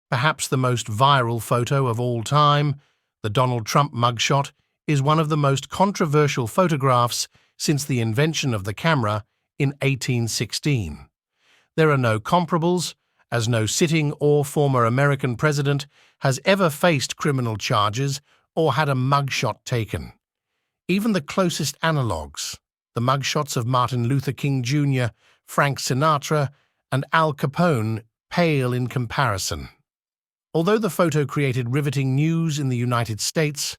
Perhaps the most viral photo of all time, the Donald Trump mugshot, is one of the most controversial photographs since the invention of the camera in 1816. There are no comparables, as no sitting or former American president has ever faced criminal charges or had a mugshot taken. Even the closest analogues, the mugshots of Martin Luther King Jr., Frank Sinatra, and Al Capone, pale in comparison. Although the photo created riveting news in the United States,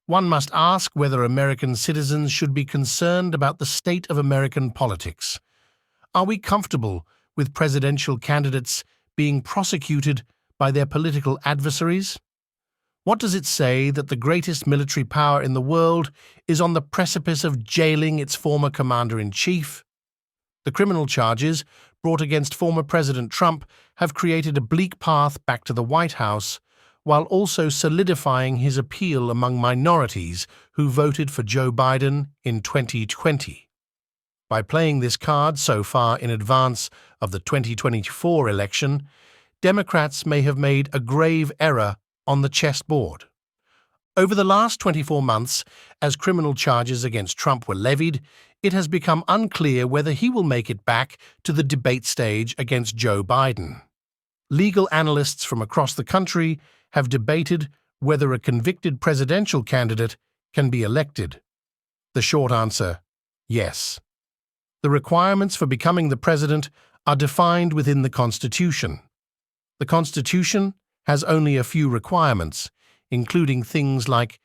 one must ask whether American citizens should be concerned about the state of American politics. Are we comfortable with presidential candidates being prosecuted by their political adversaries? What does it say that the greatest military power in the world is on the precipice of jailing its former commander-in-chief? The criminal charges brought against former President Trump have created a bleak path back to the White House, while also solidifying his appeal among minorities who voted for Joe Biden in 2020. By playing this card so far in advance of the 2024 election, Democrats may have made a grave error on the chessboard. Over the last 24 months, as criminal charges against Trump were levied, it has become unclear whether he will make it back to the debate stage against Joe Biden. Legal analysts from across the country have debated whether a convicted presidential candidate can be elected. The short answer: yes. The requirements for becoming the president are defined within the Constitution. The Constitution has only a few requirements, including things like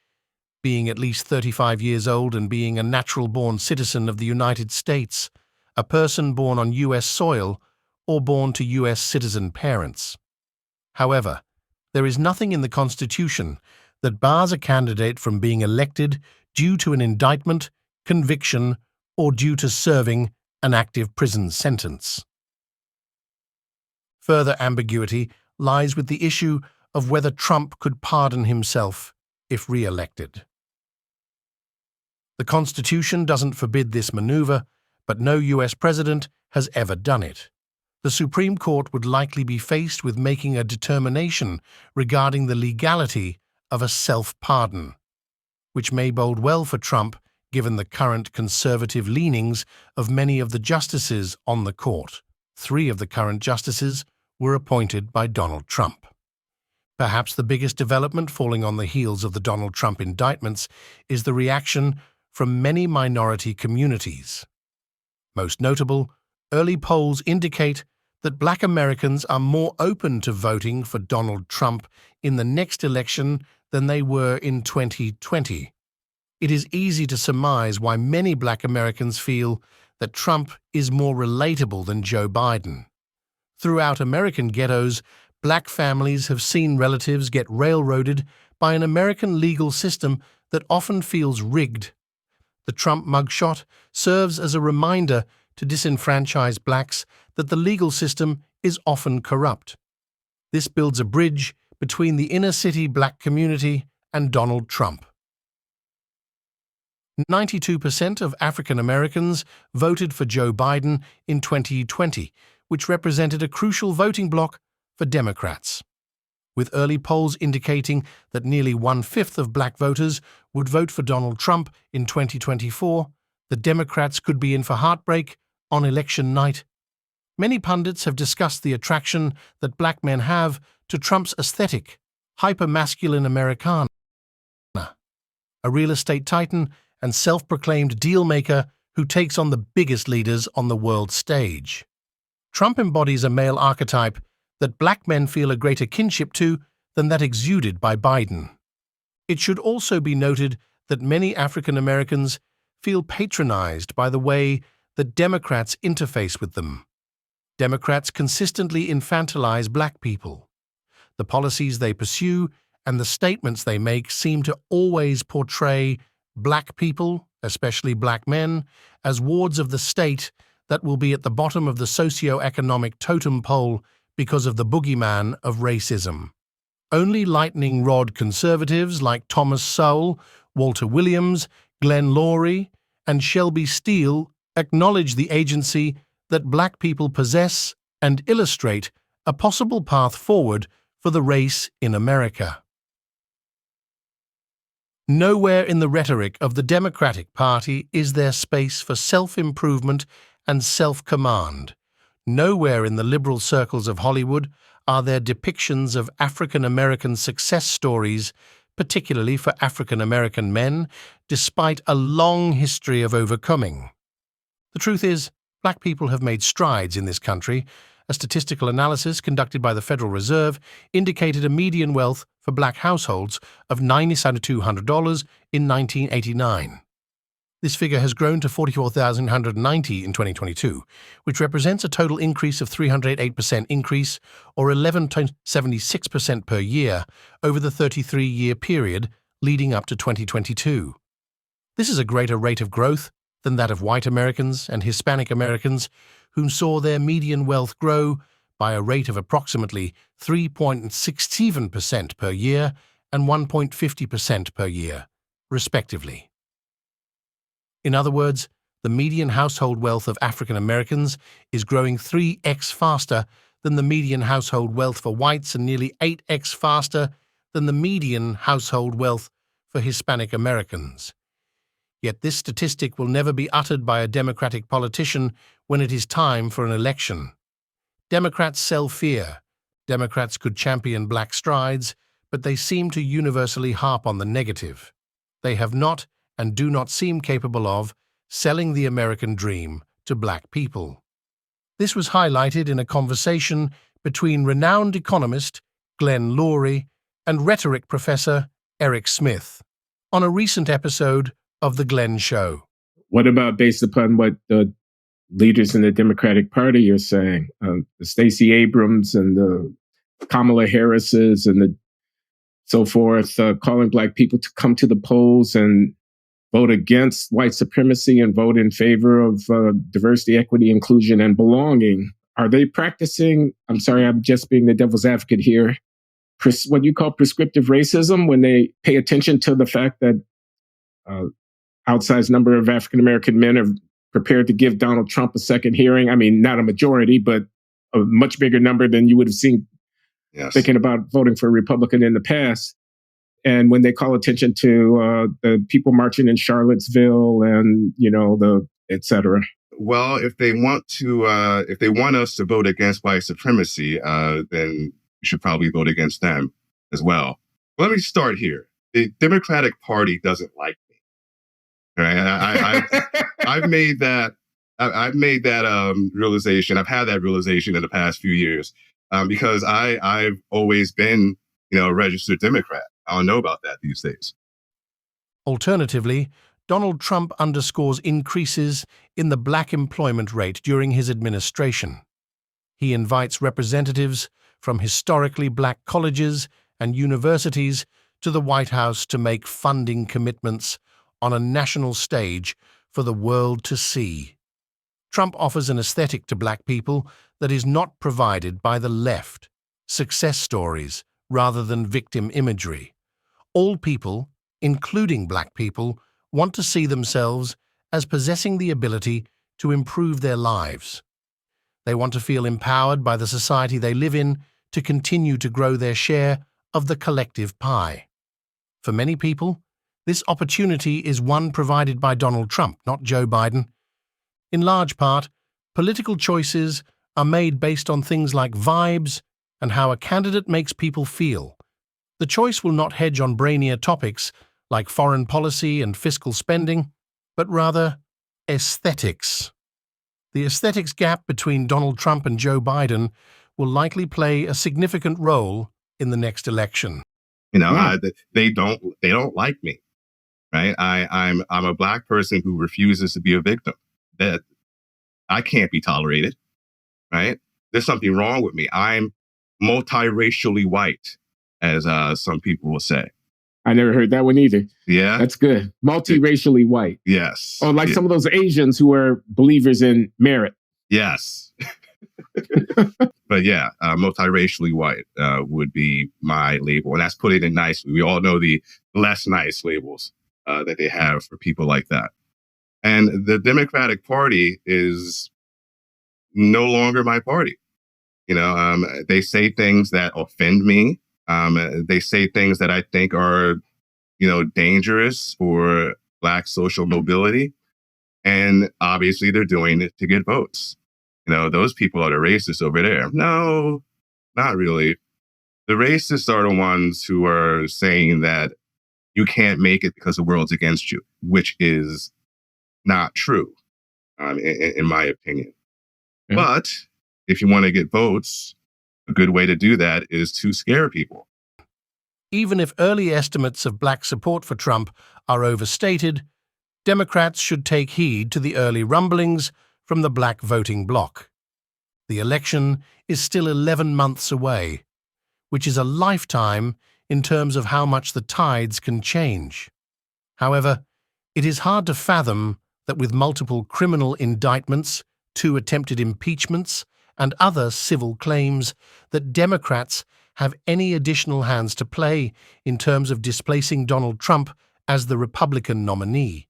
being at least 35 years old and being a natural-born citizen of the United States, a person born on U.S. soil, or born to U.S. citizen parents. However, there is nothing in the Constitution that bars a candidate from being elected due to an indictment, conviction, or due to serving an active prison sentence. Further ambiguity lies with the issue of whether Trump could pardon himself if re-elected. The Constitution doesn't forbid this maneuver, but no U.S. president has ever done it. The Supreme Court would likely be faced with making a determination regarding the legality of a self-pardon, which may bode well for Trump given the current conservative leanings of many of the justices on the court. 3 of the current justices were appointed by Donald Trump. Perhaps the biggest development falling on the heels of the Donald Trump indictments is the reaction from many minority communities. Most notable, early polls indicate that Black Americans are more open to voting for Donald Trump in the next election than they were in 2020. It is easy to surmise why many Black Americans feel that Trump is more relatable than Joe Biden. Throughout American ghettos, Black families have seen relatives get railroaded by an American legal system that often feels rigged. The Trump mugshot serves as a reminder to disenfranchised Blacks that the legal system is often corrupt. This builds a bridge between the inner-city Black community and Donald Trump. 92% of African Americans voted for Joe Biden in 2020, which represented a crucial voting bloc for Democrats. With early polls indicating that nearly 1/5 of Black voters would vote for Donald Trump in 2024, the Democrats could be in for heartbreak on election night. Many pundits have discussed the attraction that Black men have to Trump's aesthetic, hyper-masculine Americana. A real estate titan and self-proclaimed deal-maker who takes on the biggest leaders on the world stage. Trump embodies a male archetype that Black men feel a greater kinship to than that exuded by Biden. It should also be noted that many African Americans feel patronized by the way that Democrats interface with them. Democrats consistently infantilize Black people. The policies they pursue and the statements they make seem to always portray Black people, especially Black men, as wards of the state that will be at the bottom of the socio-economic totem pole because of the boogeyman of racism. Only lightning rod conservatives like Thomas Sowell, Walter Williams, Glenn Loury, and Shelby Steele acknowledge the agency that Black people possess and illustrate a possible path forward for the race in America. Nowhere in the rhetoric of the Democratic Party is there space for self-improvement and self-command. Nowhere in the liberal circles of Hollywood are there depictions of African American success stories, particularly for African American men, despite a long history of overcoming. The truth is, black people have made strides in this country. A statistical analysis conducted by the Federal Reserve indicated a median wealth for black households of $9,200 in 1989. This figure has grown to $44,190 in 2022, which represents a total increase of 308% increase, or 11.76% per year, over the 33-year period leading up to 2022. This is a greater rate of growth than that of white Americans and Hispanic Americans, who saw their median wealth grow by a rate of approximately 3.67% per year and 1.50% per year, respectively. In other words, the median household wealth of African Americans is growing 3x faster than the median household wealth for whites and nearly 8x faster than the median household wealth for Hispanic Americans. Yet this statistic will never be uttered by a Democratic politician when it is time for an election. Democrats sell fear. Democrats could champion black strides, but they seem to universally harp on the negative. They have not and do not seem capable of selling the American dream to black people. This was highlighted in a conversation between renowned economist Glenn Loury and rhetoric professor Eric Smith on a recent episode of The Glenn Show. What about based upon what the leaders in the Democratic Party are saying? The Stacey Abrams and the Kamala Harrises and the so forth, calling black people to come to the polls and vote against white supremacy and vote in favor of diversity, equity, inclusion, and belonging. Are they practicing, I'm sorry, I'm just being the devil's advocate here, what you call prescriptive racism, when they pay attention to the fact that outsized number of African-American men are prepared to give Donald Trump a second hearing? I mean, not a majority, but a much bigger number than you would have seen thinking about voting for a Republican in the past. And when they call attention to the people marching in Charlottesville and, the et cetera. Well, if they want us to vote against white supremacy, then we should probably vote against them as well. Let me start here. The Democratic Party doesn't like me. Right? I've made that realization. I've had that realization in the past few years because I've always been, a registered Democrat. I don't know about that these days. Alternatively, Donald Trump underscores increases in the black employment rate during his administration. He invites representatives from historically black colleges and universities to the White House to make funding commitments on a national stage for the world to see. Trump offers an aesthetic to black people that is not provided by the left, success stories rather than victim imagery. All people, including black people, want to see themselves as possessing the ability to improve their lives. They want to feel empowered by the society they live in to continue to grow their share of the collective pie. For many people, this opportunity is one provided by Donald Trump, not Joe Biden. In large part, political choices are made based on things like vibes and how a candidate makes people feel. The choice will not hedge on brainier topics like foreign policy and fiscal spending, but rather aesthetics. The aesthetics gap between Donald Trump and Joe Biden will likely play a significant role in the next election. They don't like me, right? I'm a black person who refuses to be a victim. That I can't be tolerated, right? There's something wrong with me. I'm multiracially white, as some people will say. I never heard that one either. Yeah. That's good. Multiracially white. Yes. Oh, like some of those Asians who are believers in merit. Yes. But yeah, multiracially white would be my label. And that's putting it nicely. We all know the less nice labels that they have for people like that. And the Democratic Party is no longer my party. They say things that offend me. They say things that I think are, dangerous for Black social mobility. And obviously they're doing it to get votes. Those people are the racists over there. No, not really. The racists are the ones who are saying that you can't make it because the world's against you, which is not true, in my opinion. Yeah. But if you want to get votes, a good way to do that is to scare people. Even if early estimates of Black support for Trump are overstated, Democrats should take heed to the early rumblings from the Black voting bloc. The election is still 11 months away, which is a lifetime in terms of how much the tides can change. However, it is hard to fathom that with multiple criminal indictments, 2 attempted impeachments, and other civil claims, that Democrats have any additional hands to play in terms of displacing Donald Trump as the Republican nominee.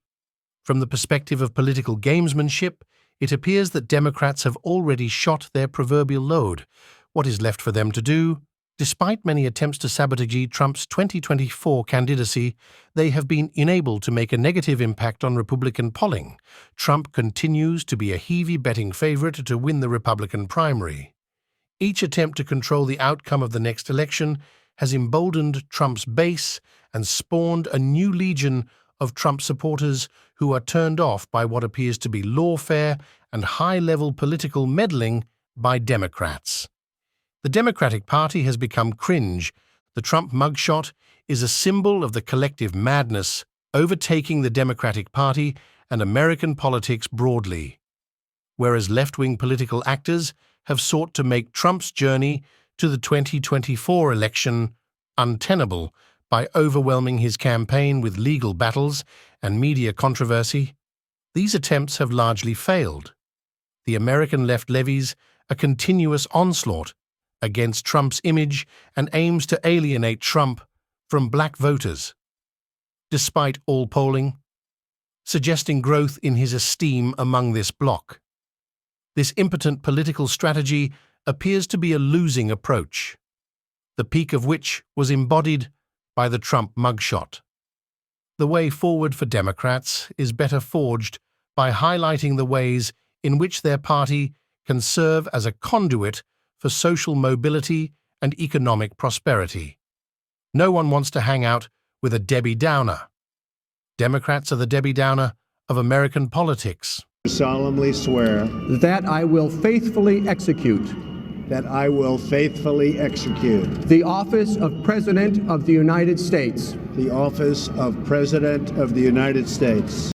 From the perspective of political gamesmanship, it appears that Democrats have already shot their proverbial load. What is left for them to do? Despite many attempts to sabotage Trump's 2024 candidacy, they have been unable to make a negative impact on Republican polling. Trump continues to be a heavy betting favorite to win the Republican primary. Each attempt to control the outcome of the next election has emboldened Trump's base and spawned a new legion of Trump supporters who are turned off by what appears to be lawfare and high-level political meddling by Democrats. The Democratic Party has become cringe. The Trump mugshot is a symbol of the collective madness overtaking the Democratic Party and American politics broadly. Whereas left-wing political actors have sought to make Trump's journey to the 2024 election untenable by overwhelming his campaign with legal battles and media controversy, these attempts have largely failed. The American left levies a continuous onslaught against Trump's image and aims to alienate Trump from Black voters, despite all polling suggesting growth in his esteem among this bloc. This impotent political strategy appears to be a losing approach, the peak of which was embodied by the Trump mugshot. The way forward for Democrats is better forged by highlighting the ways in which their party can serve as a conduit for social mobility and economic prosperity. No one wants to hang out with a Debbie Downer. Democrats are the Debbie Downer of American politics. I solemnly swear that I will faithfully execute the office of President of the United States the office of President of the United States